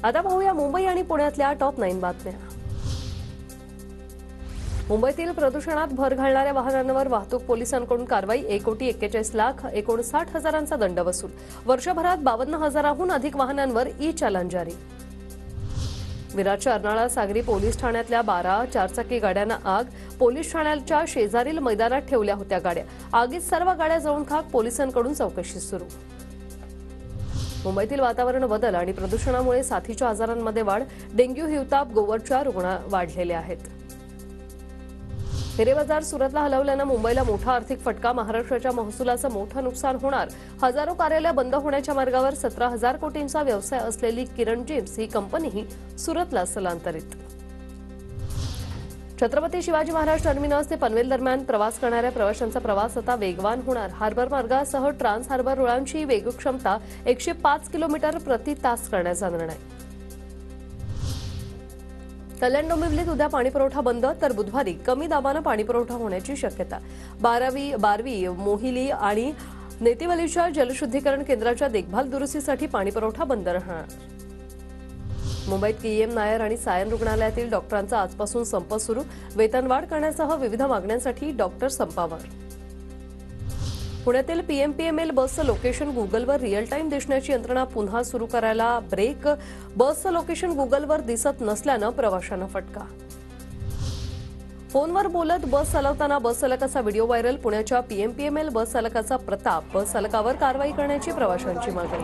आता पाहूया मुंबई आणि पुण्यातल्या टॉप 9 बातम्या। मुंबईतील प्रदूषणात भर घालणाऱ्या वाहनांवर वाहतूक पोलिसांकडून कारवाई। 1,41,59,000चा दंड वसूल। वर्षभरात 52,000हून अधिक वाहनांवर ई चालान जारी। विराटच्या अर्नाळा सागरी पोलीस ठाण्यातल्या 12 चारचाकी गाड्यांना आग। पोलीस ठाण्याच्या शेजारील मैदानात ठेवल्या होत्या गाड्या। आगीत सर्व गाड्या जळून खाक। पोलिसांकडून चौकशी सुरू। मुंबईतील वातावरण बदल आणि प्रदूषणामुळे साथीच्या आजारांमध्ये वाढ। डेंग्यू, हिवताप, गोवरच्या रुग्ण वाढलेले आहेत। हिरे बाजार सुरतला हलवल्यानं मुंबईला मोठा आर्थिक फटका। महाराष्ट्राच्या महसुलाचं मोठं नुकसान होणार। हजारो कार्यालय बंद होण्याच्या मार्गावर। 17,000 कोटींचा व्यवसाय असलेली किरण जिम्स ही कंपनीही सुरतला स्थलांतरित। छत्रपती शिवाजी महाराज टर्मिनस ते पनवेल दरम्यान प्रवास करणाऱ्या प्रवाशांचा प्रवास आता वेगवान होणार। हार्बर मार्गासह ट्रान्स हार्बर रुळांची वेग क्षमता 105 किलोमीटर प्रति तास करण्याचा निर्णय। कल्याण डोंबिवलीत उद्या पाणीपुरवठा बंद, तर बुधवारी कमी दाबानं पाणीपुरवठा होण्याची शक्यता। बारवी, मोहिली आणि नेतिवलीच्या जलशुद्धीकरण केंद्राच्या देखभाल दुरुस्तीसाठी पाणीपुरवठा बंद राहणार। मुंबईत KM नायर आणि सायन रुग्णालयातील डॉक्टरांचा आजपासून संप सुरू। वेतनवाढ करण्यासह विविध मागण्यांसाठी डॉक्टर संपावर। पुण्यातील PMPML बसचं लोकेशन गुगलवर रिअल टाइम दिसण्याची यंत्रणा पुन्हा सुरू करायला ब्रेक। बसचं लोकेशन गुगलवर दिसत नसल्यानं प्रवाशांना फटका। फोनवर बोलत बस चालवताना बस चालकाचा व्हिडिओ व्हायरल। पुण्याच्या PMPML बस चालकाचा प्रताप। बस चालकावर कारवाई करण्याची प्रवाशांची मागणी।